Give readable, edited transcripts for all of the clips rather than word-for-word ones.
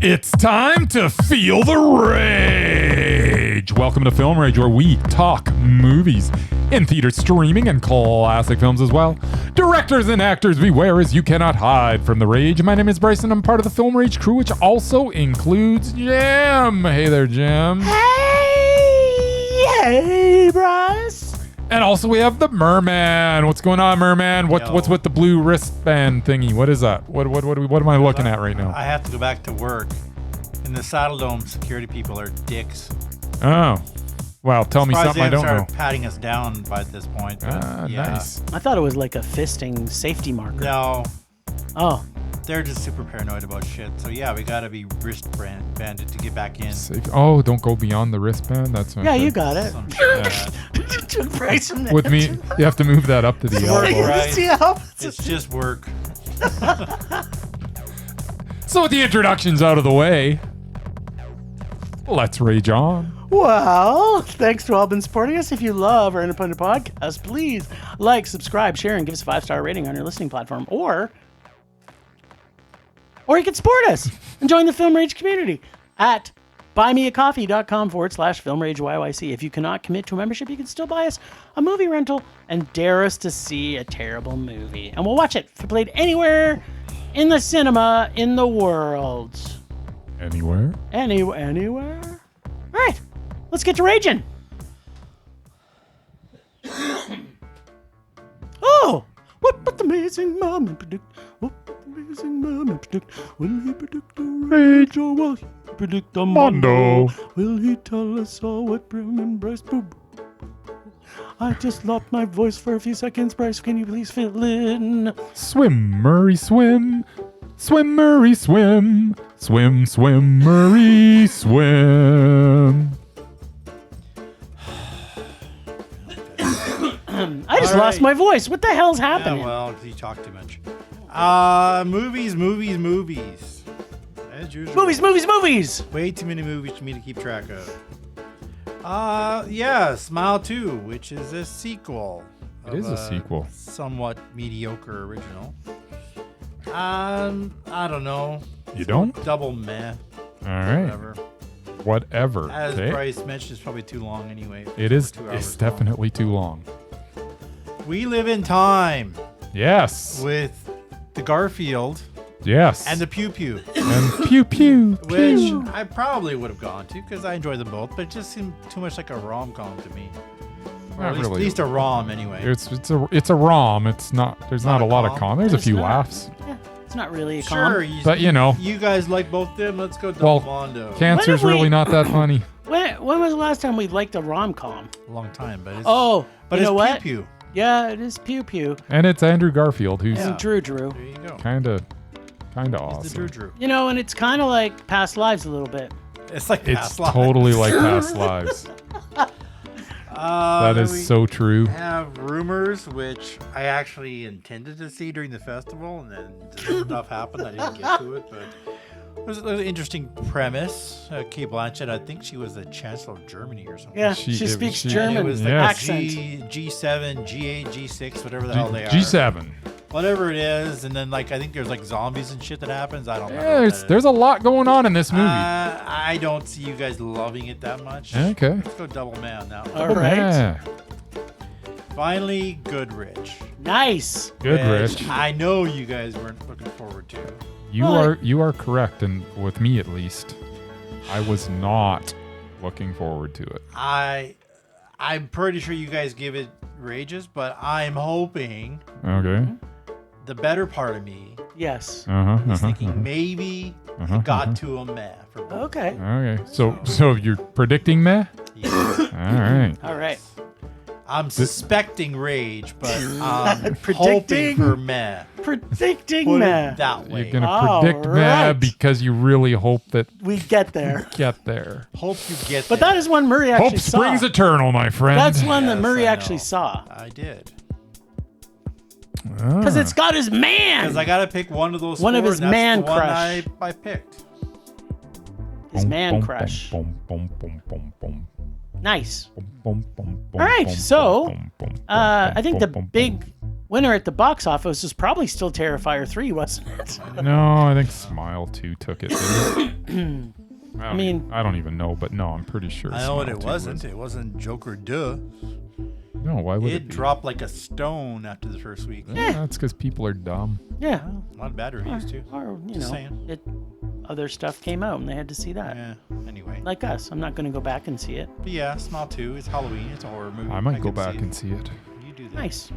It's time to feel the rage. Welcome to Film Rage, where we talk movies in theater streaming and classic films as well. Directors and actors beware, as you cannot hide from the rage. My name is Bryce and I'm part of the Film Rage crew, which also includes Jim. Hey there, Jim. Hey, Bryce. And also we have the Merman. What's going on, Merman? What's with the blue wristband thingy? What is that? What am I looking at right now? I have to go back to work. And the Saddle Dome security people are dicks. Oh. Well, tell me something I don't know. Patting us down by this point. But Nice. I thought it was like a fisting safety marker. No, Oh. they're just super paranoid about shit. So yeah, we gotta be wristbanded to get back in. Safe. Oh, don't go beyond the wristband. That's Yeah, you got it. Some shit like that. Took Bryce from there. With me, you have to move that up to the Work, elbow. right? Yeah. It's just work. So with the introductions out of the way, let's rage on. Well, thanks to all been supporting us. If you love our independent podcast, please like, subscribe, share, and give us a 5-star rating on your listening platform. Or you can support us and join the Film Rage community at buymeacoffee.com/FilmRageYYC. If you cannot commit to a membership, you can still buy us a movie rental and dare us to see a terrible movie. And we'll watch it if it played anywhere in the cinema in the world. Anywhere? Anywhere. All right, let's get to raging. Oh, what but the amazing Murman predict? What but the amazing Murman predict? Will he predict the rage or will he predict the mondo? Will he tell us all what Brim and Bryce boo? I just lost my voice for a few seconds. Bryce, can you please fill in? Swim, Murray, swim. Swim, Murray, swim. Swim, swim, Murray, swim. I just lost my voice. What the hell's happening? Yeah, well, you talk too much. Movies. As usual. Movies. Way too many movies for me to keep track of. Yeah, Smile 2, which is a sequel. It is a sequel. Somewhat mediocre original. I don't know. You don't? Double meh. All right. Whatever. As okay. Bryce mentioned, it's probably too long anyway. It is. 2 hours It's definitely too long. long. We Live in Time Yes. with the Garfield Yes. and the Pew Pew, And pew pew. which pew. I probably would have gone to because I enjoy them both, but it just seemed too much like a rom-com to me. Or Not at really. least a rom anyway. It's a rom. It's not. There's not a lot of con. There's a few laughs. Yeah, it's not really a Sure, con. But you know. You guys like both them. Let's go Well, double mondo. Cancer's When have we- really not that funny. When was the last time we liked a rom-com? A long time, but it's Oh, but you it's know what? Pew Pew. Yeah, it is Pew Pew. And it's Andrew Garfield, who's Yeah. Drew. There you go. kind of It's awesome. the Drew. You know, and it's kind of like Past Lives a little bit. It's like It's Past Lives. totally like Past Lives. That then is we so true. have Rumours, which I actually intended to see during the festival, and then stuff happened. I didn't get to it, but it was an interesting premise. Kate Blanchett, I think she was the Chancellor of Germany or something. Yeah, She- she it- speaks she- German It was like Yes. accent. G7, G8, G6, whatever the hell they are. G7. Whatever it is, and then like I think there's like zombies and shit that happens. I don't know. Yeah, there's a lot going on in this movie. I don't see you guys loving it that much. Okay. Let's go double man now. All right. Yeah. Finally, Goodrich. Nice. Goodrich. Which I know you guys weren't looking forward to. You are correct, and with me at least, I was not looking forward to it. I'm pretty sure you guys give it rages, but I'm hoping Okay. the better part of me Yes. is thinking maybe it got to a meh for both. Okay. Okay. So you're predicting meh? Yeah. All right. All right. I'm suspecting rage, but I'm Predicting? hoping for meh. Predicting Put meh. it that way. You're gonna All predict meh right. because you really hope that We get there. get there. Hope you get But there. that is one Murray actually Hope saw. springs eternal, my friend. That's one that Yes, Murray I actually know. saw. I did. Because it's got his man. Because I got to pick one of those One of four, his and that's man the one crush. I picked. His man crush. Nice. All right, so I think the big winner at the box office was probably still Terrifier 3, wasn't it? No, I think Smile 2 took it. Didn't it? I don't even know, but no, I'm pretty sure. I know what it Smile 2 wasn't. It wasn't Joker, duh. No, why would it It be? dropped like a stone after the first week. Yeah, that's because people are dumb. Yeah. A lot of bad reviews, too. Or, Just saying. other stuff came out and they had to see that. Yeah, anyway. Like us. I'm not going to go back and see it. But yeah, Smile 2. It's Halloween. It's a horror movie. I might go can back see and see it. You do that. Nice.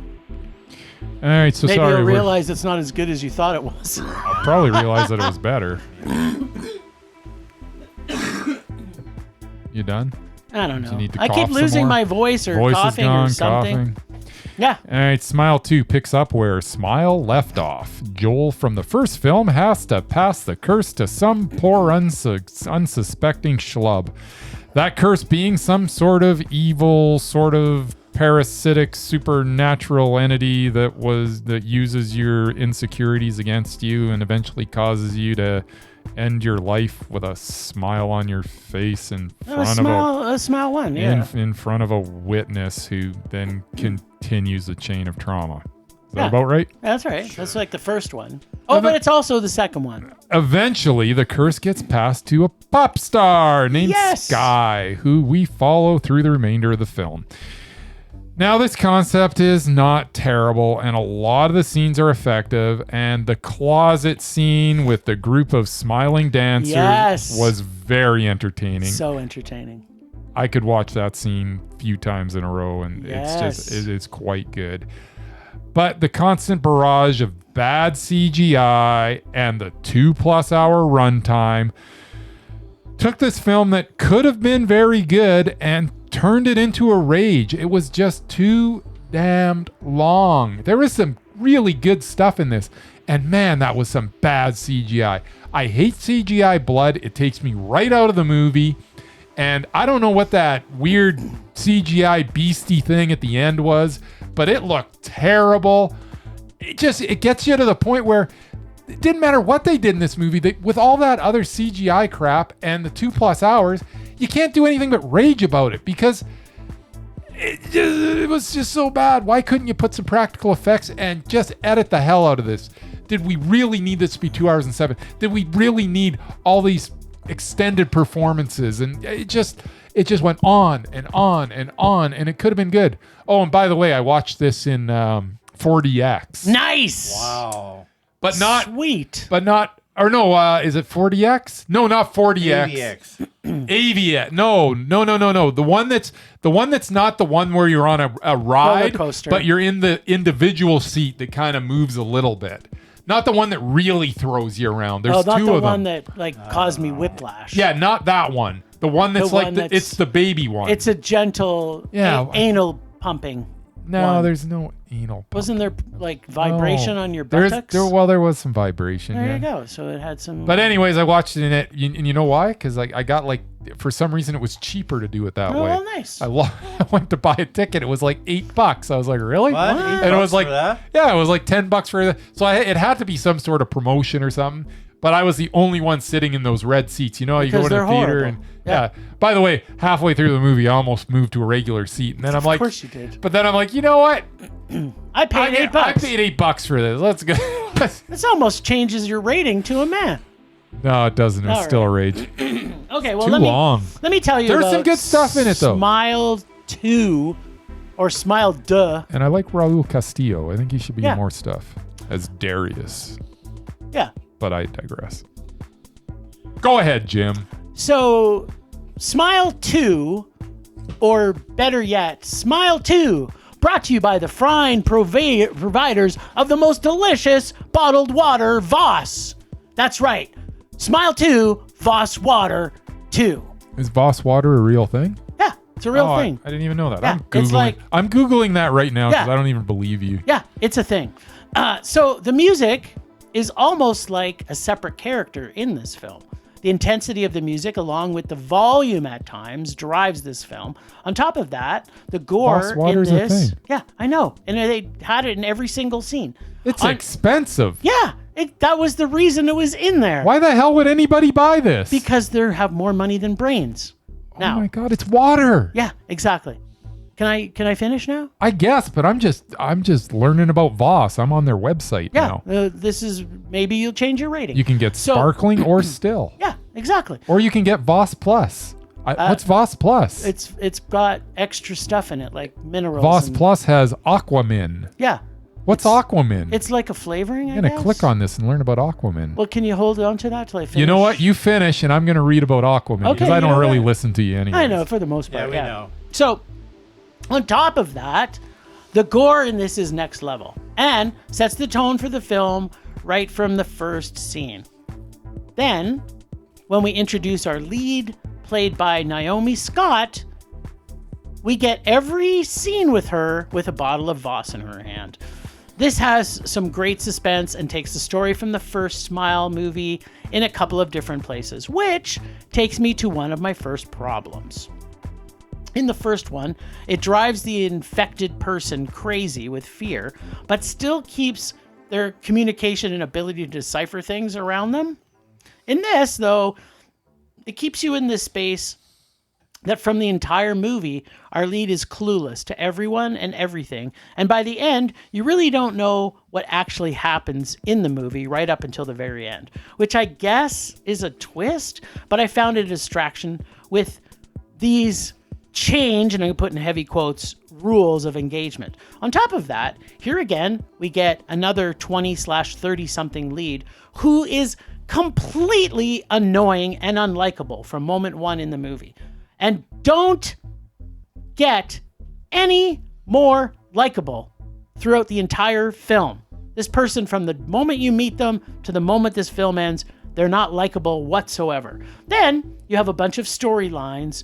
All right, so Maybe sorry. you'll realize it's not as good as you thought it was. I'll probably realize that it was better. You done? I don't Do you know. need to I cough keep some losing more? my voice or Voice is coughing gone, or something. coughing. Yeah. All right, Smile 2 picks up where Smile left off. Joel from the first film has to pass the curse to some poor unsuspecting schlub. That curse being some sort of evil, sort of parasitic supernatural entity that uses your insecurities against you and eventually causes you to end your life with a smile on your face in front A smile one, yeah. in front of a witness who then continues the chain of trauma. Is that Yeah. about right? That's right. That's like the first one. Oh, but it's also the second one. Eventually, the curse gets passed to a pop star named Yes! Sky, who we follow through the remainder of the film. Now, this concept is not terrible, and a lot of the scenes are effective, and the closet scene with the group of smiling dancers Yes. was very entertaining. So entertaining. I could watch that scene a few times in a row, and Yes. it is quite good. But the constant barrage of bad CGI and the 2+ hour runtime took this film that could have been very good and turned it into a rage. It was just too damned long. There was some really good stuff in this, and man, that was some bad CGI. I hate CGI blood. It takes me right out of the movie. And I don't know what that weird CGI beastie thing at the end was, but it looked terrible. It gets you to the point where it didn't matter what they did in this movie. With all that other CGI crap and the 2+ hours, you can't do anything but rage about it because it was just so bad. Why couldn't you put some practical effects and just edit the hell out of this? Did we really need this to be 2 hours and 7? Did we really need all these extended performances? And it just went on and on and on, and it could have been good. Oh, and by the way, I watched this in 4DX. Nice. Wow. But not Sweet. But not, or no, is it 40X? No, not 40X. AVX. AVX. No. The one that's not the one where you're on a ride, Roller coaster. but you're in the individual seat that kind of moves a little bit. Not the one that really throws you around. There's not two the of one them. that caused me whiplash. Yeah, not that one. The one that's one that's- it's the baby one. It's a gentle anal pumping. no, one. there's no anal. Wasn't there like vibration on your There buttocks? was some vibration. There yeah. you go. So it had some. But anyways, I watched it in it, and you know why? Because I got for some reason it was cheaper to do it that way. well, nice. I went to buy a ticket. It was like $8. I was like, really? What? And it was like, yeah, it was like $10 for it. So it had to be some sort of promotion or something. But I was the only one sitting in those red seats. You know, you go Because in the they're theater horrible. and yeah. By the way, halfway through the movie, I almost moved to a regular seat, and then I'm like, of course you did. But then I'm like, you know what? I paid $8. I paid $8 for this. Let's go. This almost changes your rating to a man. No, it doesn't. It's All still a rage. Okay, well Too long. let me tell you. There's about some good stuff in it, though. Smile 2 or Smile Duh. And I like Raul Castillo. I think he should be Yeah. in more stuff as Darius. Yeah. But I digress. Go ahead, Jim. So, Smile 2, or better yet, Smile 2, brought to you by the fine providers of the most delicious bottled water, Voss. That's right. Smile 2, Voss Water 2. Is Voss Water a real thing? Yeah, it's a real thing. I didn't even know that. Yeah, it's like- I'm Googling that right now because Yeah. I don't even believe you. Yeah, it's a thing. So the music is almost like a separate character in this film. The intensity of the music, along with the volume at times, drives this film. On top of that, the gore Voss in Water's a this. thing. Yeah, I know. And they had it in every single scene. It's expensive. Yeah, that was the reason it was in there. Why the hell would anybody buy this? Because they have more money than brains. Now, oh my God, it's water. yeah, exactly. Can I finish now? I guess, but I'm just learning about Voss. I'm on their website now. This is maybe you'll change your rating. You can get sparkling or still. Yeah, exactly. Or you can get Voss Plus. What's Voss Plus? It's got extra stuff in it, like minerals. Voss Plus has Aquamin. Yeah. What's Aquamin? It's like a flavoring, I'm going to click on this and learn about Aquamin. Well, can you hold on to that till I finish? You know what? You finish, and I'm going to read about Aquamin because I don't really listen to you anyway. I know, for the most part. Yeah, we know. So, on top of that, the gore in this is next level and sets the tone for the film right from the first scene. Then, when we introduce our lead, played by Naomi Scott, we get every scene with her with a bottle of Voss in her hand. This has some great suspense and takes the story from the first Smile movie in a couple of different places, which takes me to one of my first problems. In the first one, it drives the infected person crazy with fear, but still keeps their communication and ability to decipher things around them. In this, though, it keeps you in this space that from the entire movie, our lead is clueless to everyone and everything. And by the end, you really don't know what actually happens in the movie right up until the very end, which I guess is a twist, but I found it a distraction with these change, and I put in heavy quotes, rules of engagement. On top of that, here again, we get another 20/30 something lead who is completely annoying and unlikable from moment one in the movie. And don't get any more likable throughout the entire film. This person, from the moment you meet them to the moment this film ends, they're not likable whatsoever. Then you have a bunch of storylines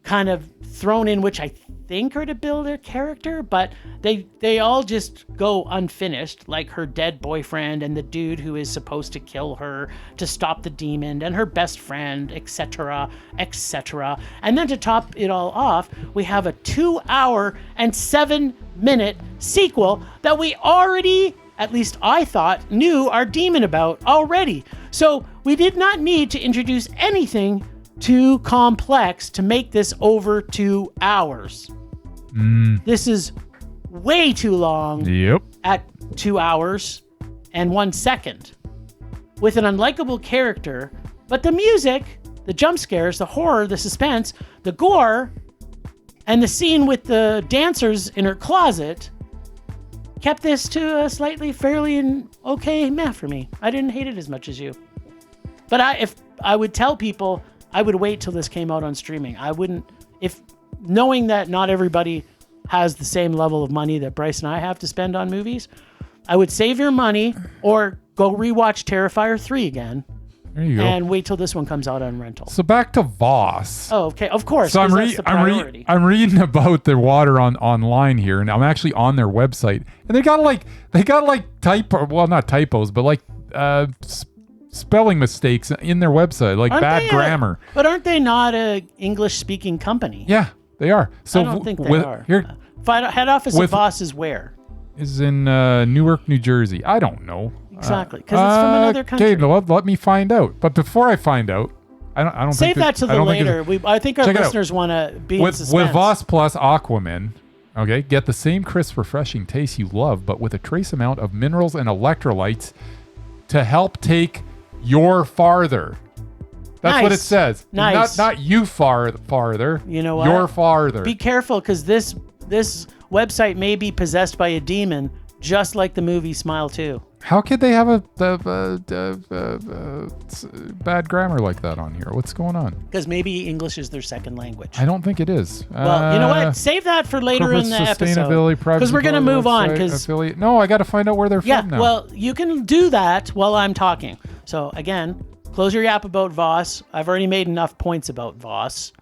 kind of thrown in, which I think are to build their character, but they all just go unfinished, like her dead boyfriend and the dude who is supposed to kill her to stop the demon and her best friend, etc., etc. And then to top it all off, we have a 2-hour and 7-minute sequel that we already, at least I thought, knew our demon about already. So we did not need to introduce anything too complex to make this over 2 hours. This is way too long. Yep. At 2 hours and 1 second with an unlikable character, but the music, the jump scares, the horror, the suspense, the gore, and the scene with the dancers in her closet kept this to a slightly fairly okay meh for me. I didn't hate it as much as you. But if I would tell people, I would wait till this came out on streaming. I wouldn't, if knowing that not everybody has the same level of money that Bryce and I have to spend on movies, I would save your money or go rewatch Terrifier 3 again. There you go. And wait till this one comes out on rental. So back to Voss. Oh, okay. Of course. So That's the priority. I'm reading about the water online here, and I'm actually on their website, and they got like not typos, but like spelling mistakes in their website, like bad grammar. But aren't they not a English-speaking company? Yeah, they are. So I don't think they are. Here, head office of Voss is where? Is in Newark, New Jersey. I don't know. Exactly, because it's from another country. Okay, let me find out. But before I find out, I don't save think that to the later. I think our listeners want to be in suspense. With Voss Plus Aquamin, okay, get the same crisp, refreshing taste you love, but with a trace amount of minerals and electrolytes to help take your farther. That's what it says. Nice. Not you farther. You know what? Your farther. Be careful, because this website may be possessed by a demon, just like the movie Smile 2. How could they have a bad grammar like that on here? What's going on? Because maybe English is their second language. I don't think it is. Well, you know what? Save that for later in the episode. Because we're going to move on. No, I got to find out where they're from now. Yeah, well, you can do that while I'm talking. So, again, close your yap about Voss. I've already made enough points about Voss.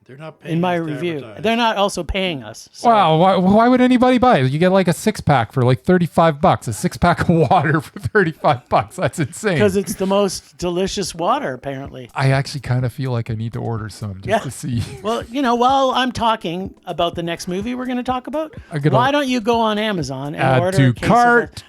They're not paying in my us to review. advertise. They're not also paying us. So. Wow, why would anybody buy it? You get like a 6-pack for like $35. A 6-pack of water for $35. That's insane. Because it's the most delicious water, apparently. I actually kind of feel like I need to order some just to see. Well, while I'm talking about the next movie we're going to talk about, why don't you go on Amazon and order to cart.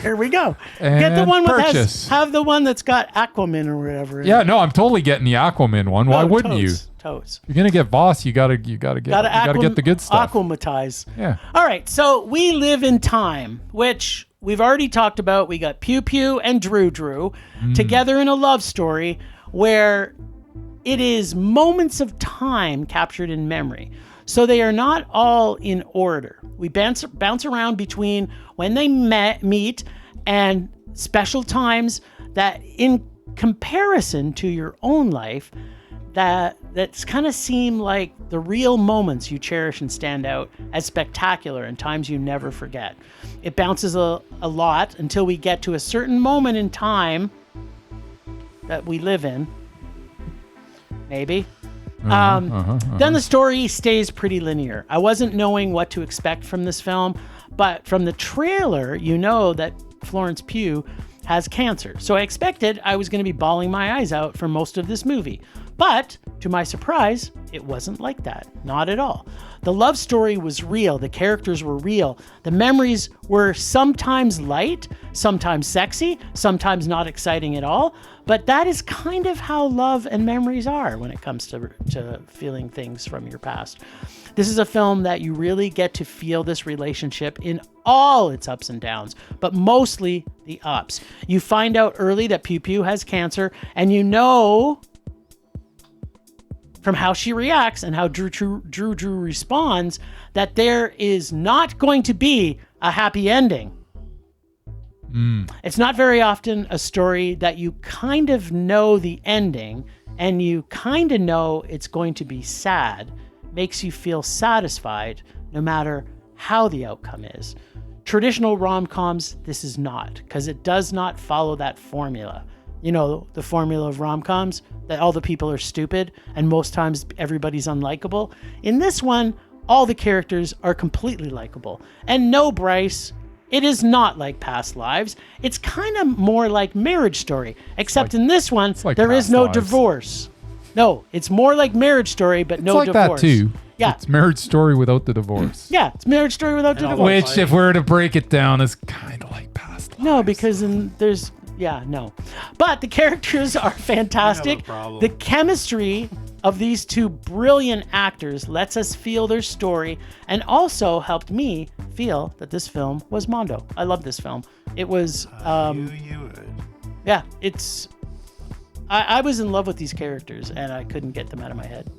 Here we go. And Get the one with purchase. have the one that's got Aquaman or whatever. Yeah, no, I'm totally getting the Aquaman one. Why wouldn't you? Totes. You're gonna get Voss. You gotta get the good stuff. Aquamatize. Yeah. All right. So we live in time, which we've already talked about. We got Pew Pew and Drew together in a love story where it is moments of time captured in memory. So they are not all in order. We bounce around between when they meet and special times that, in comparison to your own life, that's kind of seem like the real moments you cherish and stand out as spectacular and times you never forget. It bounces a lot until we get to a certain moment in time that we live in. Maybe. Then the story stays pretty linear. I wasn't knowing what to expect from this film, but from the trailer, you know that Florence Pugh has cancer. So I expected I was going to be bawling my eyes out for most of this movie. But to my surprise, it wasn't like that. Not at all. The love story was real. The characters were real. The memories were sometimes light, sometimes sexy, sometimes not exciting at all. But that is kind of how love and memories are when it comes to feeling things from your past. This is a film that you really get to feel this relationship in all its ups and downs, but mostly the ups. You find out early that Pew Pew has cancer, and you know from how she reacts and how Drew responds that there is not going to be a happy ending. It's not very often a story that you kind of know the ending and you kind of know it's going to be sad, makes you feel satisfied no matter how the outcome is. Traditional rom-coms, this is not, because it does not follow that formula. You know, the formula of rom-coms, that all the people are stupid and most times everybody's unlikable. In this one, all the characters are completely likable. And no, Bryce, it is not like Past Lives. It's kind of more like Marriage Story, except in this one, there is no divorce. No, it's more like Marriage Story, but no divorce. It's like that too. Yeah. It's Marriage Story without the divorce. Yeah, it's Marriage Story without the divorce. Which, if we were to break it down, is kind of like Past Lives. No, because there's... Yeah, no. But the characters are fantastic. The chemistry of these two brilliant actors lets us feel their story and also helped me feel that this film was Mondo. I love this film. It was... yeah, it's... I was in love with these characters and I couldn't get them out of my head.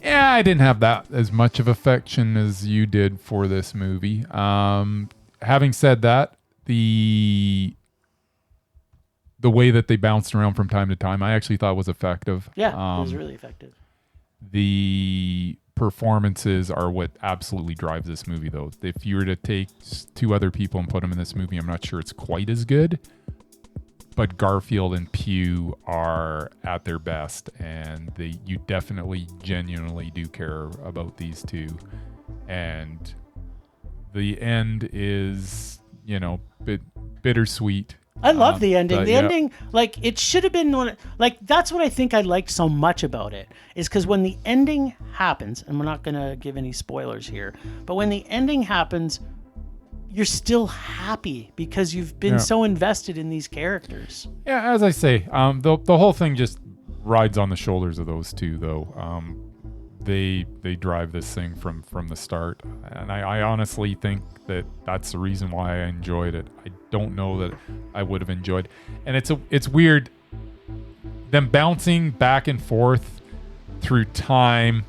Yeah, I didn't have that as much of affection as you did for this movie. Having said that, the way that they bounced around from time to time, I actually thought was effective. Yeah, it was really effective. The performances are what absolutely drives this movie, though. If you were to take two other people and put them in this movie, I'm not sure it's quite as good. But Garfield and Pugh are at their best, and you definitely, genuinely do care about these two. And the end is, bittersweet. I love the ending. The ending, it should have been that's what I think I liked so much about it, is because when the ending happens, and we're not going to give any spoilers here, but when the ending happens, you're still happy because you've been so invested in these characters. Yeah, as I say, the whole thing just rides on the shoulders of those two, though. They drive this thing from the start, and I honestly think that's the reason why I enjoyed it. I don't know that I would have enjoyed, and it's weird them bouncing back and forth through time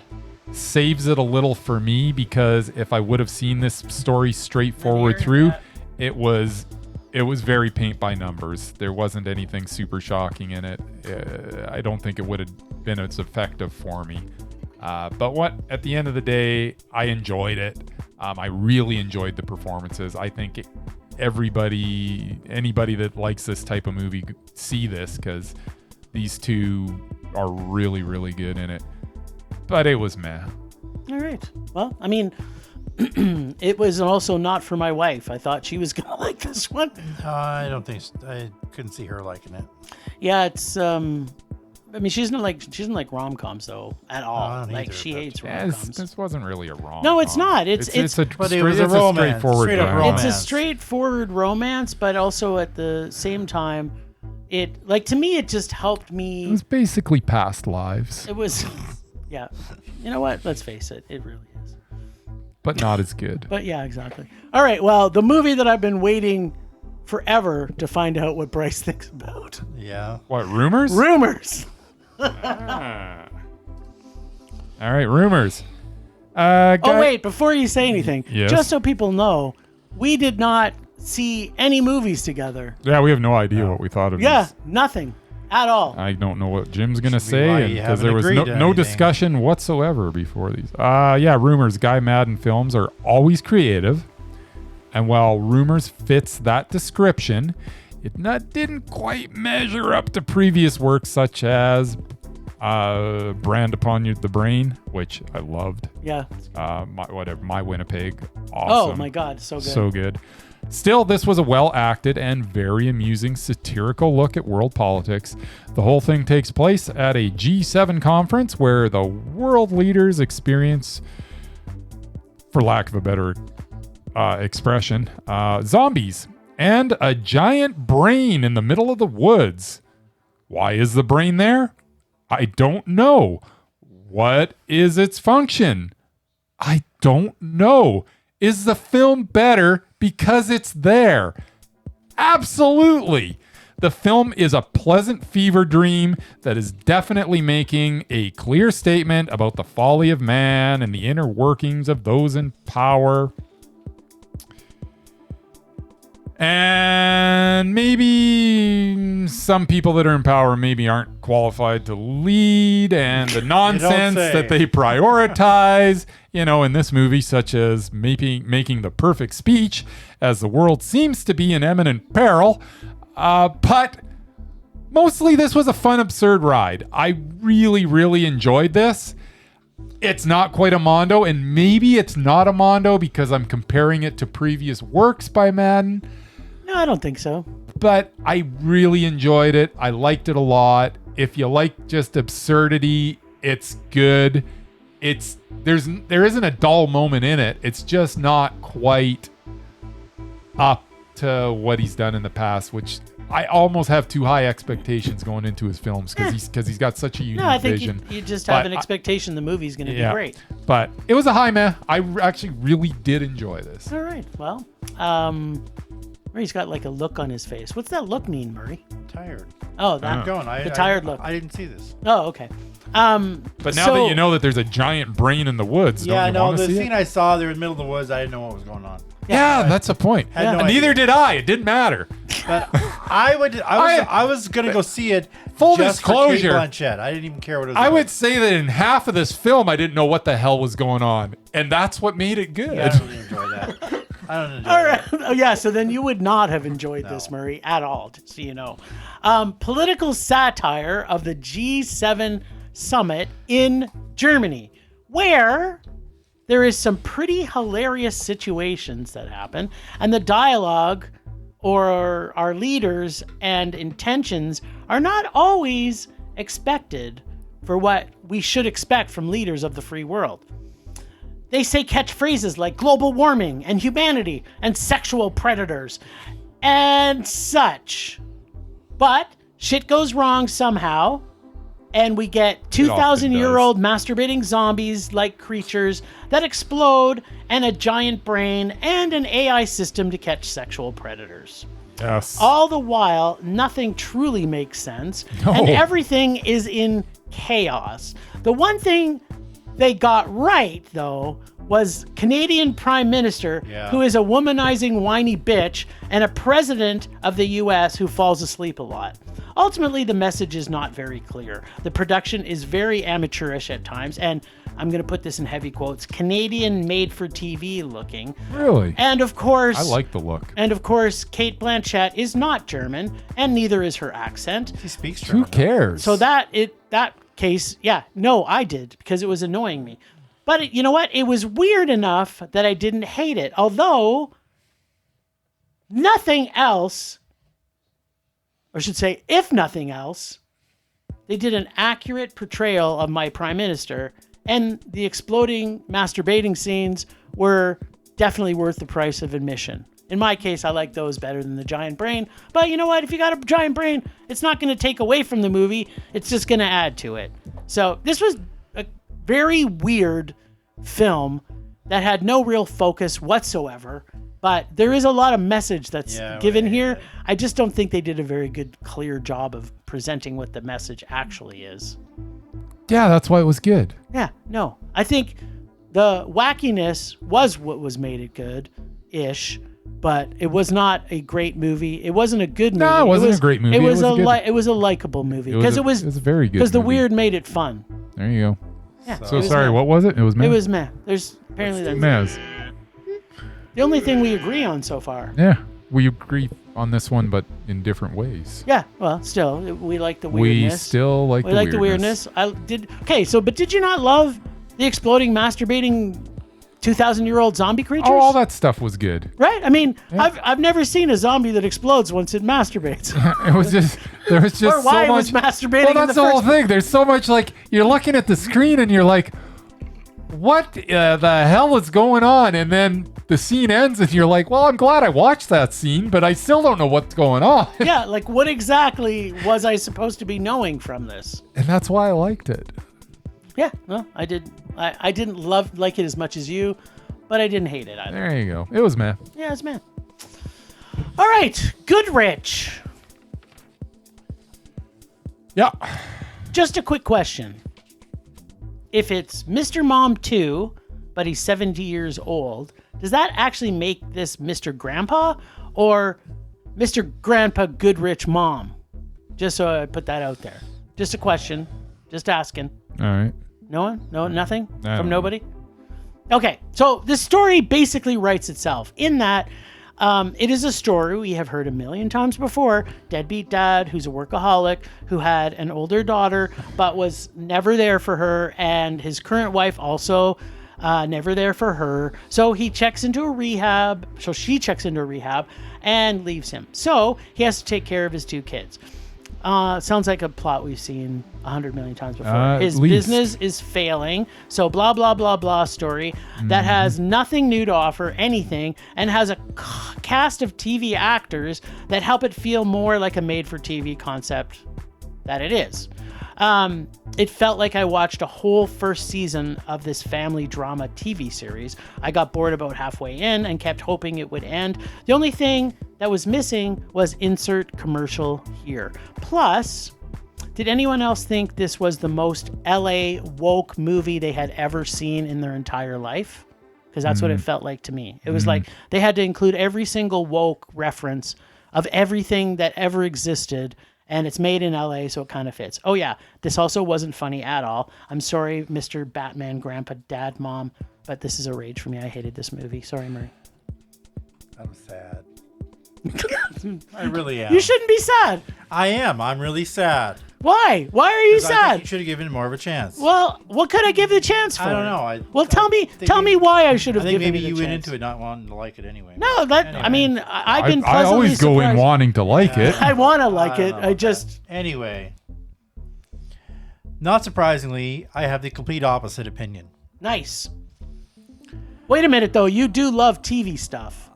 saves it a little for me, because if I would have seen this story straightforward through, it was very paint by numbers. There wasn't anything super shocking in it. I don't think it would have been as effective for me. But at the end of the day, I enjoyed it. I really enjoyed the performances. I think anybody that likes this type of movie see this, because these two are really, really good in it. But it was meh. All right. Well, I mean, it was also not for my wife. I thought she was going to like this one. I don't think so. I couldn't see her liking it. Yeah, it's I mean, she doesn't like rom-coms though at all. I don't Like either, she but- hates Yeah, rom-coms. this wasn't really a rom. No, it's not. It's a, But it was a it's romance, straightforward straight up drama. romance. It's a straightforward romance, but also at the same time, to me, it just helped It me. was basically past lives, It was, yeah. You know what? Let's face it. It really is. but not as good. But yeah, exactly. All right. Well, the movie that I've been waiting forever to find out what Bryce thinks about. Yeah. What, Rumors? Rumors. Ah. All right, Rumors. Oh, wait. Before you say anything, Yes? just so people know, we did not see any movies together. Yeah, we have no idea what we thought of Yeah, these. nothing at all. I don't know what Jim's going to Should be why say you because haven't there was agreed to no anything. discussion whatsoever before these. Yeah, Rumors. Guy Madden films are always creative. And while Rumors fits that description, it didn't quite measure up to previous works such as Brand Upon You, The Brain, which I loved. Yeah. My Winnipeg. Oh Awesome. my God, so good. So good. Still, this was a well-acted and very amusing satirical look at world politics. The whole thing takes place at a G7 conference where the world leaders experience, for lack of a better expression, zombies and a giant brain in the middle of the woods. Why is the brain there? I don't know. What is its function? I don't know. Is the film better because it's there? Absolutely. The film is a pleasant fever dream that is definitely making a clear statement about the folly of man and the inner workings of those in power. And maybe some people that are in power maybe aren't qualified to lead, and the nonsense say. that they prioritize, in this movie, such as making the perfect speech as the world seems to be in imminent peril. But mostly this was a fun, absurd ride. I really, really enjoyed this. It's not quite a Mondo, and maybe it's not a Mondo because I'm comparing it to previous works by Madden. No, I don't think so. But I really enjoyed it. I liked it a lot. If you like just absurdity, it's good. There isn't a dull moment in it. It's just not quite up to what he's done in the past, which I almost have too high expectations going into his films because he's got such a unique No, I think vision. you just have But an expectation the movie's going to be yeah, great. But it was a high meh. I actually really did enjoy this. All right. Well, Murray's got like a look on his face. What's that look mean, Murray? Tired. Oh, that. Keep going. The tired look. I didn't see this. Oh, okay. But now that you know that there's a giant brain in the woods, Yeah, don't you no, want to the see scene it? I saw, they were in the middle of the woods. I didn't know what was going on. Yeah, that's the point. Had no Neither idea. did I. It didn't matter. But I was gonna go see it. Full just disclosure. for Kate Blanchett. I didn't even care what it was. I about. would say that in half of this film, I didn't know what the hell was going on, and that's what made it good. Yeah, I don't really enjoy that. I don't enjoy All right. that. Oh, yeah. So then you would not have enjoyed this, Murray, at all, just so you know. Political satire of the G7 summit in Germany, where there is some pretty hilarious situations that happen, and the dialogue or our leaders and intentions are not always expected for what we should expect from leaders of the free world. They say catchphrases like global warming and humanity and sexual predators and such. But shit goes wrong somehow, and we get 2,000-year-old masturbating zombies-like creatures that explode, and a giant brain, and an AI system to catch sexual predators. Yes. All the while, nothing truly makes sense, No. and everything is in chaos. The one thing they got right, though, was Canadian Prime Minister, who is a womanizing whiny bitch, and a president of the US who falls asleep a lot. Ultimately, the message is not very clear. The production is very amateurish at times, and I'm going to put this in heavy quotes, Canadian made-for-TV looking. Really? And of course... I like the look. And of course, Kate Blanchett is not German, and neither is her accent. She speaks German. Who cares? So that case, I did, because it was annoying me. But you know what? It was weird enough that I didn't hate it. Although, nothing else, or I should say, if nothing else, they did an accurate portrayal of my prime minister, and the exploding masturbating scenes were definitely worth the price of admission. In my case, I like those better than the giant brain. But you know what? If you got a giant brain, it's not going to take away from the movie. It's just going to add to it. So this was a very weird film that had no real focus whatsoever. But there is a lot of message that's given here. I just don't think they did a very good, clear job of presenting what the message actually is. Yeah, that's why it was good. Yeah, no. I think the wackiness was what was made it good-ish. But it was not a great movie. It wasn't a good movie. No, it wasn't a great movie. It was a likable movie because it was very good. Because the weird made it fun. There you go. Yeah. So sorry, what was it? It was meh. It was meh. There's apparently that's the only thing we agree on so far. Yeah, we agree on this one, but in different ways. Yeah. Well, still, we like the weirdness. We still like the weirdness. We like the weirdness. But did you not love the exploding, masturbating 2,000-year-old zombie creatures? Oh, all that stuff was good. Right? I mean, yeah. I've never seen a zombie that explodes once it masturbates. There was just or why so much. It was masturbating. Well, that's the whole thing. There's so much, like, you're looking at the screen and you're like, what the hell is going on? And then the scene ends and you're like, well, I'm glad I watched that scene, but I still don't know what's going on. Yeah, like what exactly was I supposed to be knowing from this? And that's why I liked it. Yeah, well, I did. I didn't like it as much as you, but I didn't hate it either. There you go. It was meh. Yeah, it was meh. All right, Goodrich. Yeah. Just a quick question. If it's Mr. Mom 2, but he's 70 years old, does that actually make this Mr. Grandpa or Mr. Grandpa Goodrich Mom? Just so I put that out there. Just a question. Just asking. All right. No one? No, nothing? From nobody? Okay, so the story basically writes itself in that it is a story we have heard a million times before. Deadbeat dad who's a workaholic who had an older daughter but was never there for her, and his current wife also never there for her. So he checks into a rehab. So she checks into a rehab and leaves him. So he has to take care of his two kids. Sounds like a plot we've seen 100 million times before. His business is failing, so blah, blah, blah, blah story that has nothing new to offer, anything, and has a cast of TV actors that help it feel more like a made-for-TV concept that it is. It felt like I watched a whole first season of this family drama TV series. I got bored about halfway in and kept hoping it would end. The only thing that was missing was insert commercial here. Plus, did anyone else think this was the most LA woke movie they had ever seen in their entire life? Because that's what it felt like to me. It was like they had to include every single woke reference of everything that ever existed. And it's made in LA, so it kind of fits. Oh, yeah. This also wasn't funny at all. I'm sorry, Mr. Batman, Grandpa, Dad, Mom, but this is a rage for me. I hated this movie. Sorry, Murray. I'm sad. I really am. You shouldn't be sad. I am. I'm really sad. Why? Why are you I sad? think you should have given more of a chance. Well, what could I give the chance for? I don't know. Tell me why I should have I think given maybe it you a went chance. into it not wanting to like it anyway. No, that Anyway. I mean, I've been I pleasantly always go in surprised. wanting to like it. I want to like it. don't know I about just that. Anyway, not surprisingly, I have the complete opposite opinion. nice. Wait a minute, though. You do love TV stuff.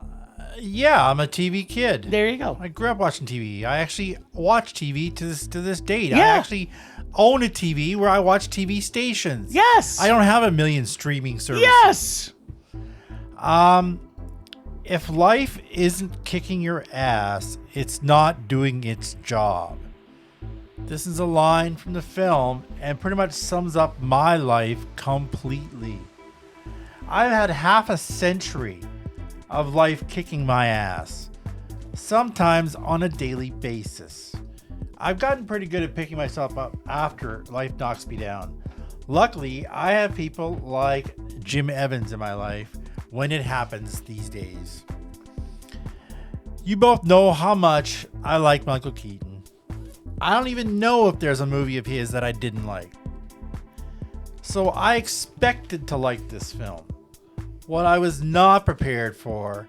Yeah, I'm a TV kid. There you go. I grew up watching TV. I actually watch TV to this date. Yeah. I actually own a TV where I watch TV stations. Yes. I don't have a million streaming services. Yes. If life isn't kicking your ass, it's not doing its job. This is a line from the film and pretty much sums up my life completely. I've had half a century of life kicking my ass, sometimes on a daily basis. I've gotten pretty good at picking myself up after life knocks me down. Luckily, I have people like Jim Evans in my life when it happens these days. You both know how much I like Michael Keaton. I don't even know if there's a movie of his that I didn't like. So I expected to like this film. What I was not prepared for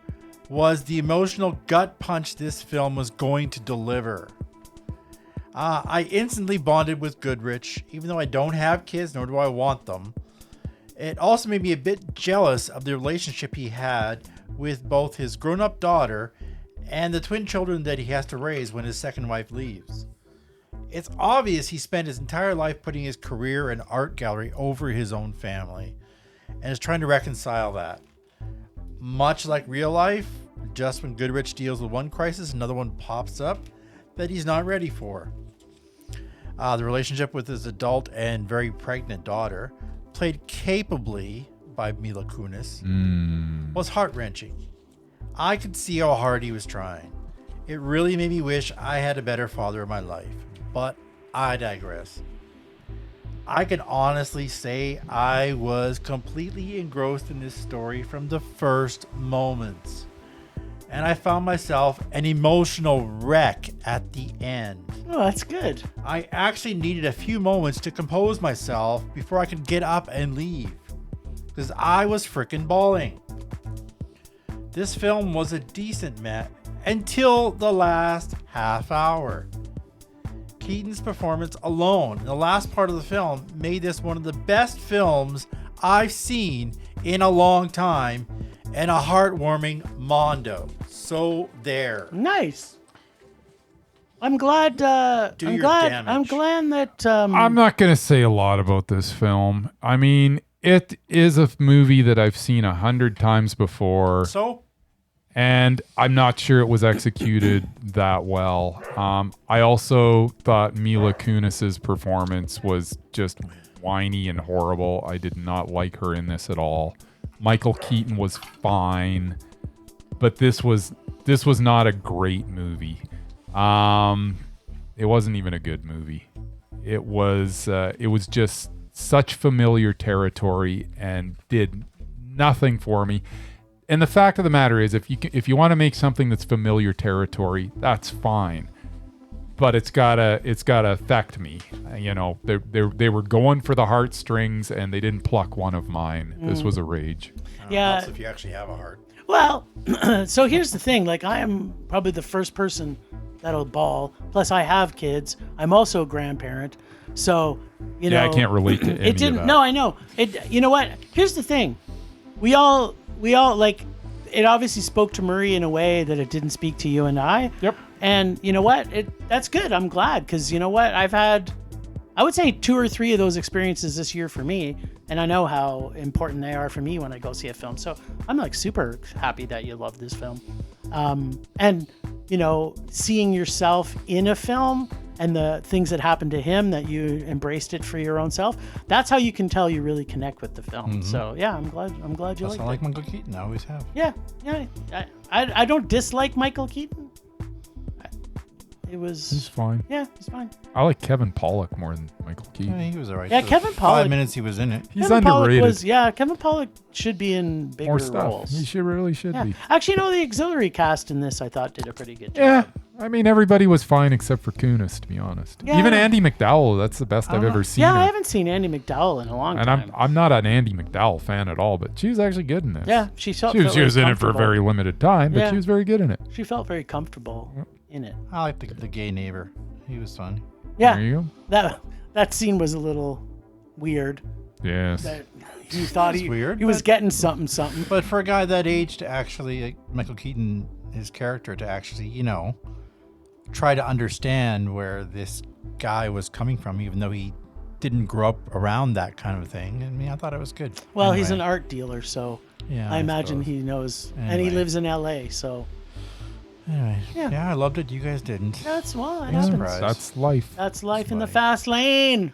was the emotional gut punch this film was going to deliver. I instantly bonded with Goodrich, even though I don't have kids, nor do I want them. It also made me a bit jealous of the relationship he had with both his grown-up daughter and the twin children that he has to raise when his second wife leaves. It's obvious he spent his entire life putting his career and art gallery over his own family, and is trying to reconcile that. Much like real life, just when Goodrich deals with one crisis, another one pops up that he's not ready for. The relationship with his adult and very pregnant daughter, played capably by Mila Kunis, was heart-wrenching. I could see how hard he was trying. It really made me wish I had a better father in my life, but I digress. I can honestly say I was completely engrossed in this story from the first moments. And I found myself an emotional wreck at the end. Oh, that's good. I actually needed a few moments to compose myself before I could get up and leave, because I was freaking bawling. This film was a decent match until the last half hour. Keaton's performance alone in the last part of the film made this one of the best films I've seen in a long time, and a heartwarming mondo. So there. Nice. I'm glad. I'm glad that. I'm not going to say a lot about this film. I mean, it is a movie that I've seen 100 times before. So? And I'm not sure it was executed that well. I also thought Mila Kunis's performance was just whiny and horrible. I did not like her in this at all. Michael Keaton was fine, but this was not a great movie. It wasn't even a good movie. It was just such familiar territory and did nothing for me. And the fact of the matter is, if you want to make something that's familiar territory, that's fine. But it's gotta affect me. You know, they were going for the heartstrings and they didn't pluck one of mine. This was a rage. Yeah. Helps if you actually have a heart. Well, so here's the thing. Like, I am probably the first person that'll bawl. Plus, I have kids. I'm also a grandparent. So, you know. Yeah, I can't relate to any it didn't. of that. No, I know. It. You know what? Here's the thing. We all like. It obviously spoke to Murray in a way that it didn't speak to you and I. Yep. And you know what? That's good. I'm glad, because you know what? I've had, I would say 2 or 3 of those experiences this year for me, and I know how important they are for me when I go see a film. So I'm like super happy that you love this film. And you know, seeing yourself in a film and the things that happened to him, that you embraced it for your own self. That's how you can tell you really connect with the film. So yeah, I'm glad you liked it. I like Michael Keaton. I always have. Yeah. I don't dislike Michael Keaton. He's fine. Yeah, he's fine. I like Kevin Pollak more than Michael Keaton. Yeah, he was alright. Yeah, For Kevin the Pollak- 5 minutes he was in it. He's Kevin underrated. Kevin Pollak should be in bigger More stuff. roles. He really should Yeah. be. Actually, no, the auxiliary cast in this I thought did a pretty good job. Yeah. I mean, everybody was fine except for Kunis, to be honest. Yeah. Even Andy McDowell, that's the best I've ever seen Yeah, her. I haven't seen Andy McDowell in a long And time. I'm not an Andy McDowell fan at all, but she was actually good in this. Yeah, she She was very in it for a comfortable. very limited time, but Yeah. she was very good in it. She felt very comfortable in it. I like the gay neighbor. He was fun. Yeah, There you that scene was a little weird. go. Yes. That he thought was weird, he was but- getting something. But for a guy that age to actually, like Michael Keaton, his character, to actually, you know, try to understand where this guy was coming from, even though he didn't grow up around that kind of thing. I mean, I thought it was good. Well, he's an Anyway. art dealer, so Yeah, I imagine suppose. he knows. And Anyway. he lives in LA, so Anyway, Yeah. yeah, I loved it. You guys didn't. that's why it Yeah. happens. Surprise. That's life. That's life in the life. fast lane.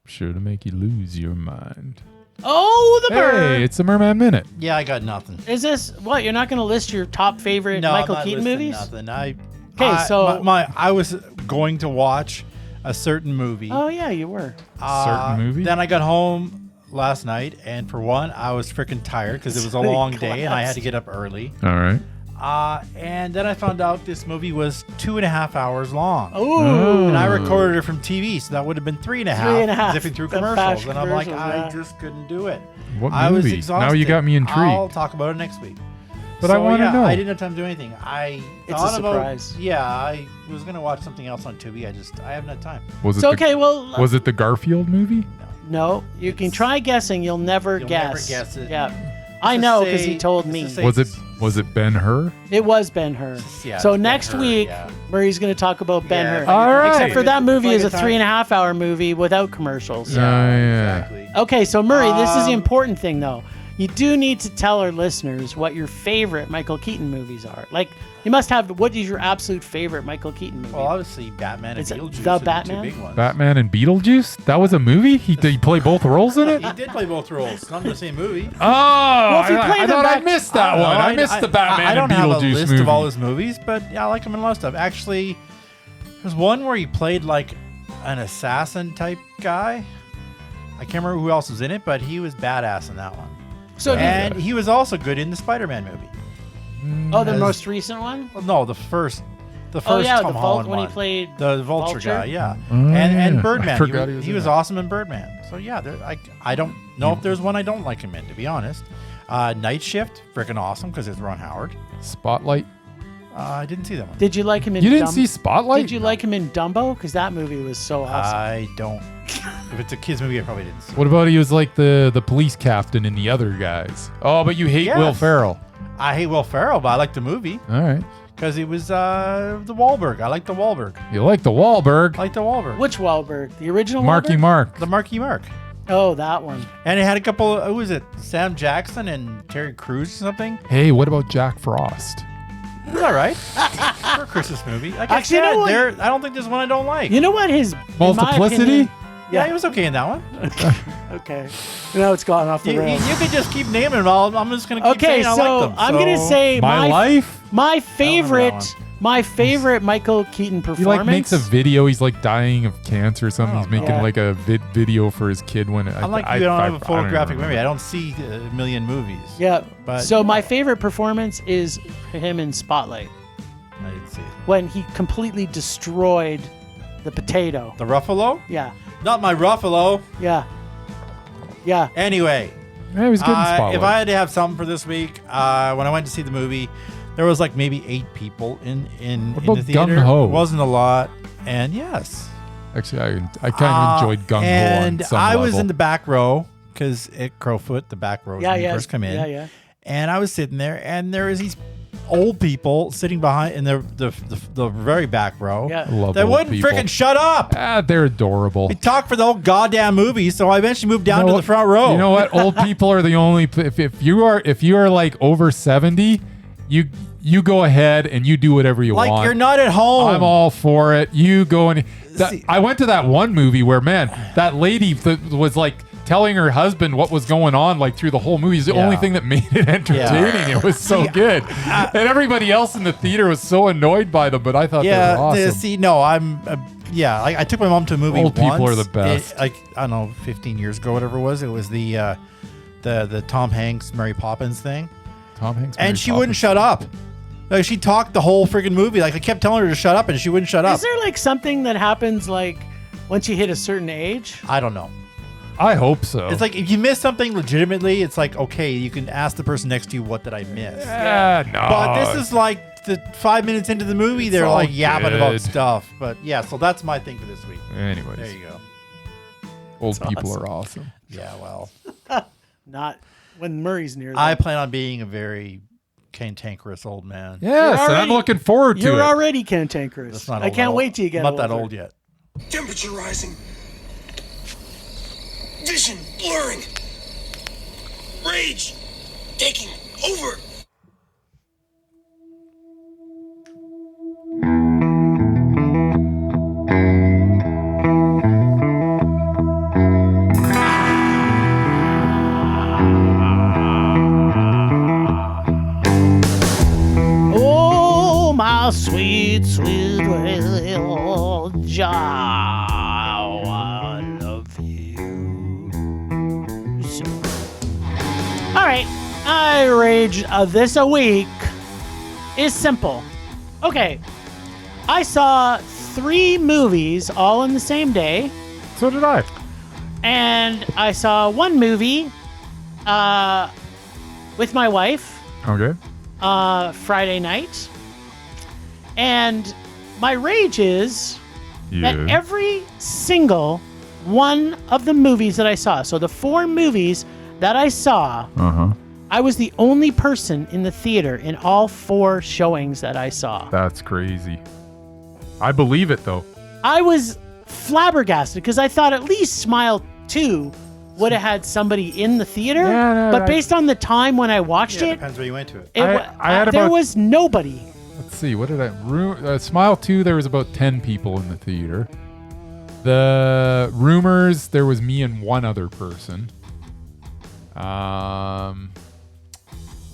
Sure to make you lose your mind. Oh, the bird. Hey, it's the Murman Minute. Yeah, I got nothing. Is this what? You're not going to list your top favorite No, Michael I'm not Keaton listing movies? Nothing. Okay, so- I was going to watch a certain movie. Oh yeah, you were. Certain movie? Then I got home last night, and for one, I was freaking tired because it was a Sweet long day, and I had class. to get up early. All right. And then I found out this movie was 2.5 hours long. Ooh. And I recorded it from TV, so that would have been 3.5. 3.5. Zipping through The commercials, fast and I'm like, commercials, I yeah. just couldn't do it. What I was movie? exhausted. Now you got me intrigued. I'll talk about it next week. But I want to know. I didn't have time to do anything. I It's thought a surprise. about. Yeah, I was gonna watch something else on Tubi. I haven't had time. Was it It's okay. Well, Was it the Garfield movie? no, you can try guessing. You'll never You'll guess. never guess it. Yeah, I know because he told let's me. just say Was it Ben-Hur? It was Ben-Hur. Yeah, So it's next Ben-Hur, week, yeah. Murray's going to talk about Ben-Hur. All right. Except for that movie is a Like a 3.5 hour movie without commercials. Yeah. Exactly. Okay, so Murray, this is the Um, important thing though. You do need to tell our listeners what your favorite Michael Keaton movies are. Like, you must have, what is your absolute favorite Michael Keaton movie? Well, obviously Batman and Is it Beetlejuice the are the Batman? two big ones. Batman and Beetlejuice? That was a movie? Did he play both roles in it? He did play both roles. Not in the same movie. Oh, if you play I them thought I back- missed that one. I missed the Batman I don't and have a Beetlejuice list movie. of all his movies, but yeah, I like him in a lot of stuff. Actually, there's one where he played like an assassin type guy. I can't remember who else was in it, but he was badass in that one. So, And he was also good in the Spider-Man movie. oh, the as- most recent one? Well, no, the first Oh yeah, Tom the Holland when he one. played The Vulture guy, yeah, Oh, and yeah. I Birdman. forgot He was, he in was that. awesome in Birdman. So yeah, I don't know if there's one I don't like him in, to be honest. Night Shift, freaking awesome because it's Ron Howard. Spotlight. I didn't see that one. Did you like him in You didn't Dumbo? see Spotlight? Did you like him in Dumbo? Because that movie was so awesome. I don't. If it's a kids movie, I probably didn't see. What about he was like the police captain in the other guys? Oh, but you hate Yes. Will Ferrell. I hate Will Ferrell, but I like the movie All right. because it was the Wahlberg. I like the Wahlberg. You like the Wahlberg. I like the Wahlberg. Which Wahlberg? The original Marky Wahlberg? Mark. The Marky Mark. Oh, that one. And it had a couple. Who was it? Sam Jackson and Terry Crews or something. Hey, what about Jack Frost? It was all right for a Christmas movie. Like Actually, I you know said, what? I don't think there's one I don't like. You know what his in my Multiplicity? opinion- Yeah, he was okay in that one. Okay. Now it's gone off the You rails. could just keep naming them all. I'm just gonna keep Okay, saying I so like them. I'm gonna say My life? my remember that favorite Michael Keaton He performance. like makes a video. He's like dying of cancer or something. He's making Yeah. like a video for his kid when I'm like you don't have a photographic memory. I don't see a million movies. Yeah. But- so my favorite performance is him in Spotlight Oh. I didn't see it. when he completely destroyed the potato. The Ruffalo? Yeah. Not my Ruffalo. Yeah. Yeah. Anyway, Yeah, he was good in Spotlight. if I had to have something for this week, when I went to see the movie, there was like maybe 8 people in What the about theater. Gung-Ho? It wasn't a lot, and yes, Actually, I kind of enjoyed Gung Ho and on some I was level. in the back row because at Crowfoot, the back row is Yeah. when you Yeah. first come in. Yeah. Yeah. And I was sitting there, and there was these old people sitting behind in the very back row. Yeah. Love They old wouldn't people. freaking shut up. They're adorable. We talked for the whole goddamn movie, so I eventually moved down You know to what? the front row. You know what? Old people are the only. If you are like over 70, you go ahead and you do whatever you like want. you're not at home. I'm all for it. You go and See- I went to that one movie where that lady was like telling her husband what was going on like through the whole movie. It's the Yeah. only thing that made it entertaining. It was so See, good, and everybody else in the theater was so annoyed by them. But I thought they were awesome. See, no, I'm. I took my mom to a movie. Old people once. are the best. Like I don't know, 15 years ago, whatever it was. It was the Tom Hanks Mary Poppins thing, Tom Hanks, and Mary she wouldn't Poppins. shut up. Like she talked the whole freaking movie. Like I kept telling her to shut up, and she wouldn't shut up. Is there like something that happens like once you hit a certain age? I don't know. I hope so. It's like if you miss something legitimately, it's like okay, you can ask the person next to you, "What did I miss?" no. But this is like the 5 minutes into the movie, they're all like yapping about good. stuff. But yeah, so that's my thing for this week. Anyways, There you go. old That's people awesome. are awesome. Yeah, well, Not when Murray's near. I them. plan on being a very cantankerous old man. Yes, and I'm already- looking forward to You're it. already cantankerous. That's not I old can't at all. wait till you get I'm not older. that old yet. Temperature rising. Vision blurring. Rage taking over. Oh, my sweet, sweet little John, I love you. So, all right, my rage this a week is simple. Okay, I saw 3 movies all in the same day, So did I. and I saw one movie with my wife. Okay. Friday night. And my rage is that every single one of the movies that I saw, so the 4 movies that I saw, I was the only person in the theater in all 4 showings that I saw. That's crazy. I believe it, though. I was flabbergasted because I thought at least Smile 2 would have had somebody in the theater. Yeah, but based on the time when I watched Yeah, it, depends where you went to it. there was nobody. Let's see. What did Smile 2, there was about 10 people in the theater. The Rumours, there was me and one other person.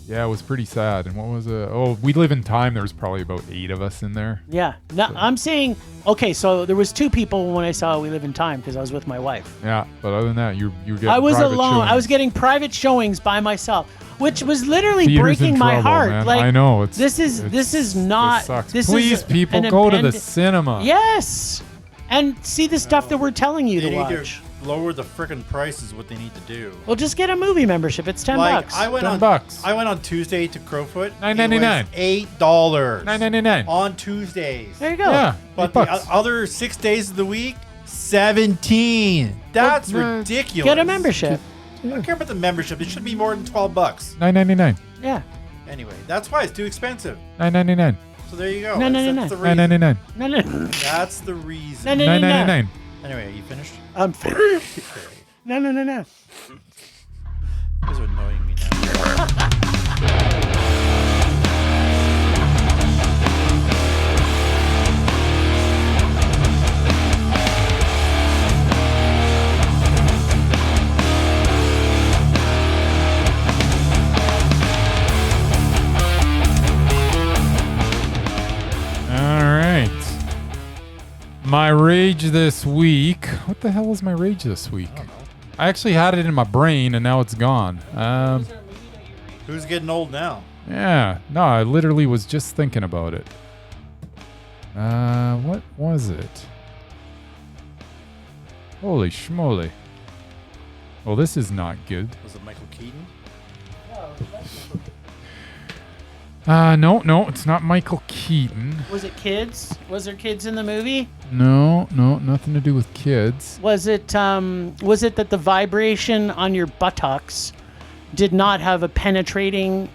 Yeah, it was pretty sad. And what was it? Oh, We Live in Time. There was probably about 8 of us in there. Yeah. Now, I'm saying, okay, so there was 2 people when I saw We Live in Time because I was with my wife. Yeah, but other than that, you were getting I was private alone. showings. I was getting private showings by myself, which was literally Theater's breaking in my trouble, heart. man. Like, I know. This is not. sucks. This Please, is people, an go to the abandoned- cinema. Yes, and see the stuff that we're telling you They to need watch. to lower the frickin' prices. What they need to do. Well, just get a movie membership. It's $10. I went $10. I went on Tuesday to Crowfoot. $9.99. $8. $9.99. on Tuesdays. There you go. Yeah, But $8. the other 6 days of the week, 17. That's ridiculous. Get a membership. I don't care about the membership. It should be more than $12. $9.99. Yeah. Anyway, that's why it's too expensive. $9.99. So there you go. No, no, That's no, the no. reason. $9.99. No, no, That's the reason. no, no, no, no. $9.99. Anyway, you finished? I'm finished. No, no, no, no. You guys are annoying me now. My rage this week. What the hell is my rage this week? I actually had it in my brain and now it's gone. Who's getting old now? Yeah. No, I literally was just thinking about it. What was it? Holy schmoly. Well, this is not good. Was it Michael Keaton? No, it's not Michael Keaton. Was it kids? Was there kids in the movie? No, nothing to do with kids. Was it that the vibration on your buttocks did not have a penetrating,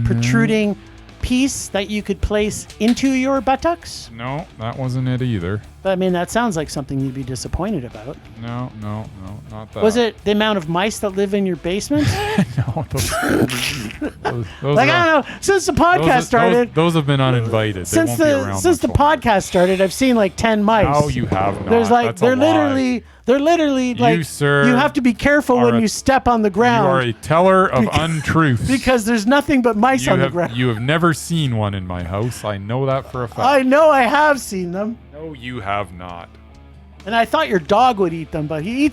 protruding piece that you could place into your buttocks? No, that wasn't it either. But I mean, that sounds like something you'd be disappointed about. No, not that. Was it the amount of mice that live in your basement? No, those Like, I don't know. Since the podcast started, those have been uninvited. They won't be around since the much longer. podcast started, I've seen like 10 mice. No, you have not. There's like That's a they're lie. literally like sir, you have to be careful are when a- you step on the You ground are a teller of untruths. because there's nothing but mice on the ground. You have never seen one in my house. I know that for a fact. I know I have seen them. No, you have not. And I thought your dog would eat them, but he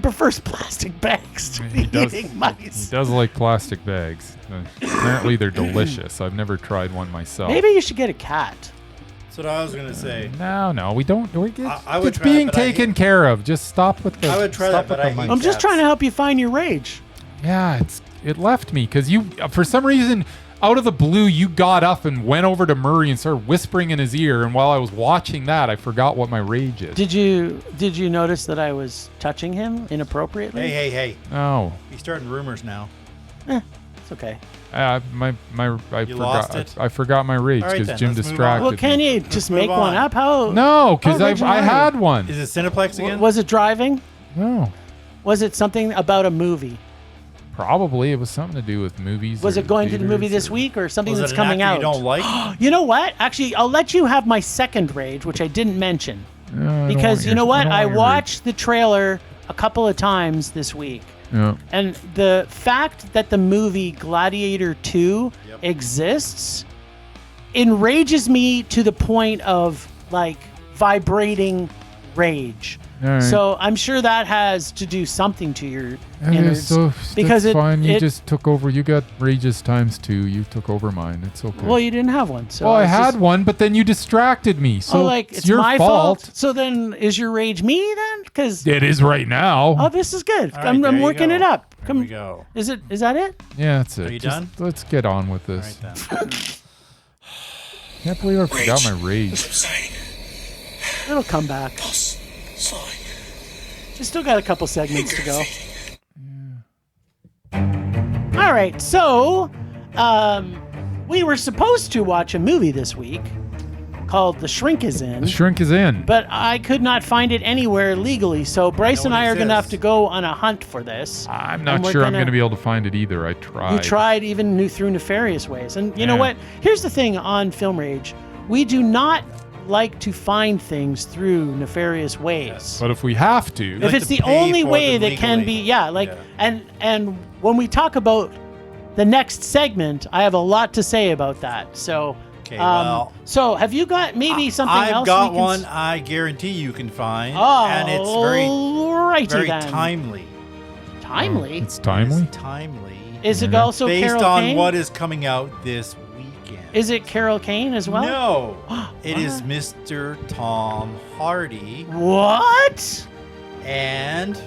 prefers plastic bags to He does. eating He mice. does like plastic bags. Apparently, they're delicious. I've never tried one myself. Maybe you should get a cat. That's what I was gonna say. No, we don't. I would It's try it, being but I taken care of. Just stop with the. I would try stop that, but with I the hate mice. I'm just cats. trying to help you find your rage. Yeah, it left me because you, for some reason, out of the blue, you got up and went over to Murray and started whispering in his ear. And while I was watching that, I forgot what my rage is. Did you notice that I was touching him inappropriately? Hey. Oh, He's starting rumors now. It's okay. I You lost it? I forgot my rage All right, because then, Jim let's move distracted Well, can me. you just move make one on. up? How? No, because How original I are you? had one. Is it Cineplex again? Was it driving? No, Was it something about a movie? probably it was something to do with movies. Was or it going to the movie theaters this or- week or something Was that's it an coming actor out? you don't like? You know what? Actually, I'll let you have my second rage, which I didn't mention. No, I don't Because want you know your- what? don't I want your rage. watched the trailer a couple of times this week. Yeah. And the fact that the movie Gladiator 2 Yep. exists enrages me to the point of like vibrating rage. All right. So I'm sure that has to do something to your Okay, innards. so because that's fine. You it- just took over. You got rages ×2. You took over mine. It's okay. Well, you didn't have one. So well, I it's had just- one, but then you distracted me. So oh, like it's your my fault. So then, is your rage me then? Because It is right now. oh, this is good. All right, I'm there you working go. it up. There Come, we go. Is that it? Yeah, that's it. Are you Just done? Let's get on with All this. right then. Can't believe I forgot my rage. Subsiding. It'll come back. Pulse. Slowing. We still got a couple segments to go. Fading. All right, so we were supposed to watch a movie this week called The Shrink is In, The shrink is in. but I could not find it anywhere legally. So Bryce and one I are going to have exists. to go on a hunt for this. I'm And not we're sure I'm gonna- going to be able to find it either. I tried. You tried even through nefarious ways. And you know Yeah. what? Here's the thing on Film Rage. We do not like to find things through nefarious ways. But if we have to, If like it's to the pay only for way them that can be, legally. yeah, like, Yeah. and when we talk about the next segment, I have a lot to say about that. So, Okay, well, so have you got maybe something I've else? got we can one I guarantee you can find. Oh, and it's very, righty very then. timely. Timely. it's timely. It's timely. Is it Yeah. also Based Carol on Kane? what is coming out this weekend. Is it Carol Kane as well? No. It is What? Mr. Tom Hardy What? and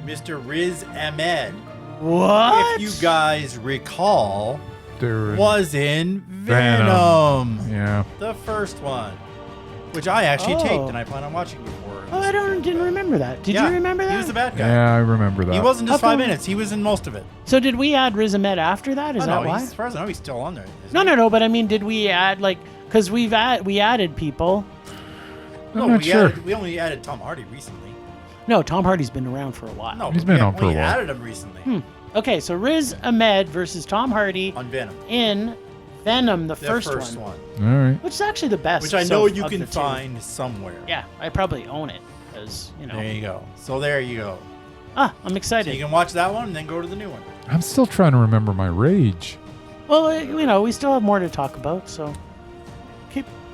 Mr. Riz Ahmed. What? If you guys recall, There was in Venom. Venom. Yeah. The first one. Which I actually Oh. taped and I plan on watching before. Oh, I didn't remember that. Did Yeah, you remember that? He was the bad guy. Yeah, I remember that. He wasn't just How come- 5 minutes. He was in most of it. So did we add Riz Ahmed after that? Is Oh, that no, why? as far as I know, he's still on there. isn't No. he? But I mean, did we add like because we added people? I'm not sure. We only added Tom Hardy recently. No, Tom Hardy's been around for a while. No, He's been on for a we while. added him recently Okay, so Riz Ahmed versus Tom Hardy on Venom. in Venom, the The first one. All right. which is actually the best. Which I know you of can the two. find somewhere. Yeah, I probably own it because There you go. So there you go. I'm So excited. you can watch that one and then go to the new one. I'm still trying to remember my rage. Well, we still have more to talk about, so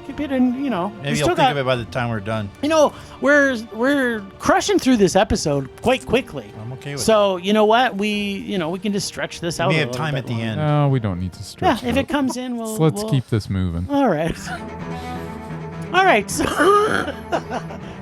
keep it in. We Maybe still you'll got. think of it by the time we're done. We're crushing through this episode quite quickly. I'm okay with So you know what? We can just stretch this it. out. We a have little time bit at the longer. end. No, we don't need to Yeah, stretch. if it it comes in, we'll. So let's we'll- keep this moving. All right. All right. So,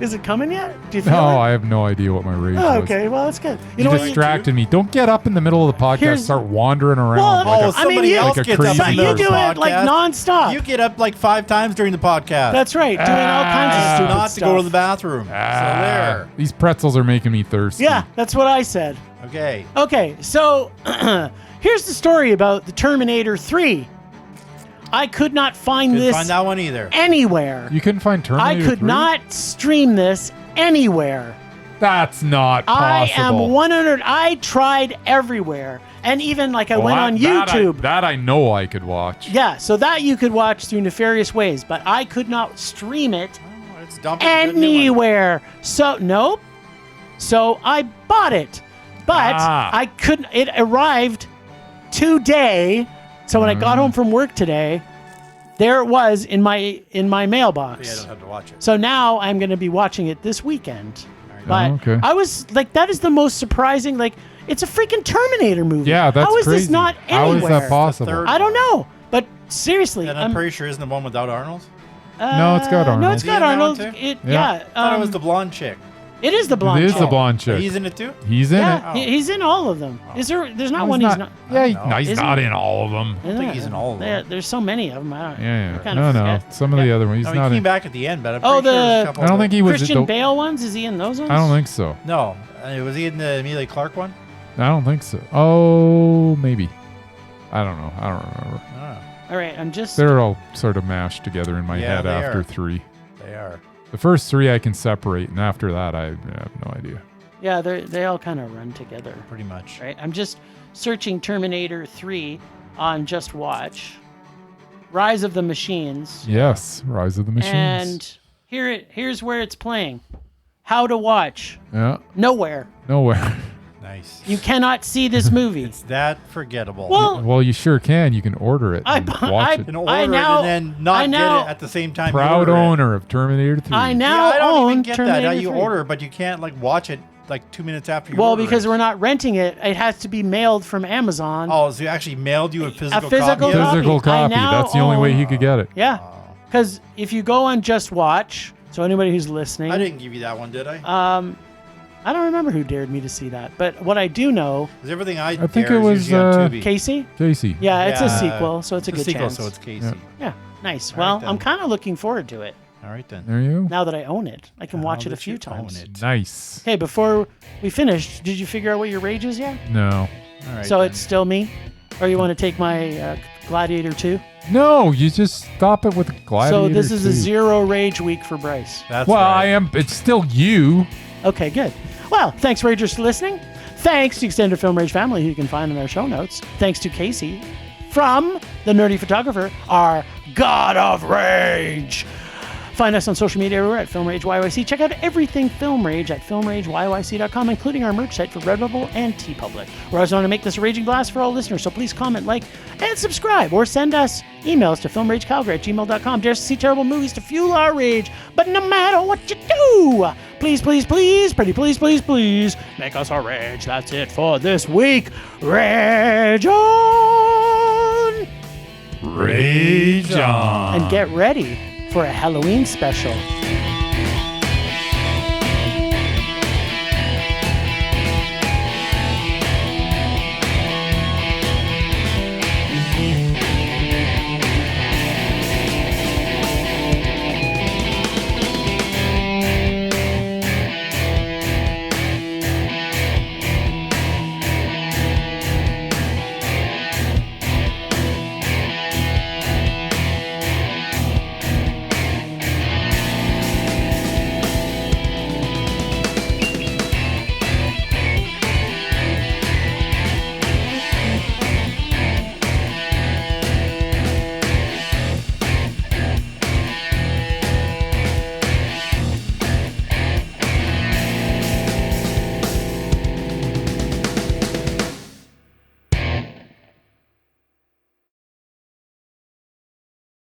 is it coming yet? Do you feel No, it? I have no idea what my rage Oh, was. okay. Well, that's good. You know what? distracted me. Don't get up in the middle of the podcast, Here's- start wandering around Well, like oh, a, I mean, somebody you- else like a gets up crazy in the You middle of do the it like podcast. nonstop. You get up like 5 times during the podcast. That's right. Doing all kinds of stupid not stuff. to go to the bathroom. So there. These pretzels are making me thirsty. Yeah, that's what I said. Okay. Okay, so here's the story about the Terminator 3. I could not find Couldn't this find that one either. anywhere. You couldn't find Terminator I could 3? not stream this anywhere. That's not I possible. am 100. I tried everywhere. And even like I Well, went on YouTube. That I know I could watch. Yeah, so that you could watch through nefarious ways, but I could not stream it Oh, it's dumping a good new one. anywhere. So, nope. So I bought it. But I couldn't. It arrived today. So when I got home from work today, there it was in my mailbox. Yeah, I don't have to watch it. So now I'm going to be watching it this weekend. But okay. I was like, that is the most surprising. Like, it's a freaking Terminator movie. Yeah, that's How is crazy. this not How anywhere? is that possible? third- I don't know. But seriously, And I'm pretty sure isn't the one without Arnold? No, it's got No, Arnold. it's Is he got in that one Arnold. too? It, Yeah. yeah, I thought it was the blonde chick. it is the blonde. It is chick. the blonde chick. He's in it too? He's in Yeah, it. he's in all of them. Is there? There's not one he's not. Yeah, I don't know. he's Isn't not he? in all of them. Isn't think it? he's in all of them. There's so many of them. I don't. Yeah, I yeah. kinda No, no. forget. Some of the other ones. He's No, not he came in. back at the end, but I'm Oh, pretty sure there's a the- couple I don't of think them. he was. Christian Bale ones? Is he in those ones? I don't think so. No. Was he in the Emilia Clarke one? I don't think so. Oh, maybe. I don't know. I don't remember. I don't know. All right, I'm just. They're all sort of mashed together in my Yeah, head they after are. 3. They are. The first 3 I can separate, and after that I have no idea. Yeah, they all kind of run together. Pretty much. Right. I'm just searching Terminator 3 on Just Watch. Rise of the Machines. Yes, Rise of the Machines. And here's where it's playing. How to watch. Yeah, Nowhere. nowhere. Nice. You cannot see this movie. It's that forgettable. Well, you sure can. You can order it and watch it. And order it and then not get it at the same time. Proud you order owner of Terminator 3. I now I don't own even get Terminator that. How you 3. order, but you can't like watch it like 2 minutes after you Well, order because it. we're not renting it. It has to be mailed from Amazon. Oh, so you actually mailed you a physical physical copy? copy. Physical copy. now That's the only way own- he could get it. Yeah. Because if you go on Just Watch, so anybody who's listening, I didn't give you that one, did I? I don't remember who dared me to see that. But what I do know, Is everything I think dare it is was, usually on Tubi. Casey? Casey. Yeah, it's a Yeah, sequel, so it's a good sequel, chance. so it's Casey. Yeah. Yeah, nice. All Well, right, then. I'm kind of looking forward to it All right then. There you go. now that I own it. I can watch Now it a that few you times. own it. Nice. Okay, before we finish, did you figure out what your rage is yet? No. All right. So then. it's still me? Or you want to take my Gladiator 2? No, you just stop it with Gladiator So this is a 2. 0 rage week for Bryce. That's Well, right. I am. It's still you. Okay, good. Well, thanks, Ragers, for listening. Thanks to Extended Film Rage family, who you can find in our show notes. Thanks to Casey from The Nerdy Photographer, our God of Rage. Find us on social media everywhere at Film Rage YYC. Check out everything Film Rage at filmrageyyc.com, including our merch site for Redbubble and TeePublic. We're always want to make this a raging blast for all listeners, so please comment, like, and subscribe, or send us emails to filmragecalgary@gmail.com. Dare us to see terrible movies to fuel our rage, but no matter what you do, please, please, please, pretty please, please, please, make us a rage. That's it for this week. Rage on! Rage on. And get ready for a Halloween special.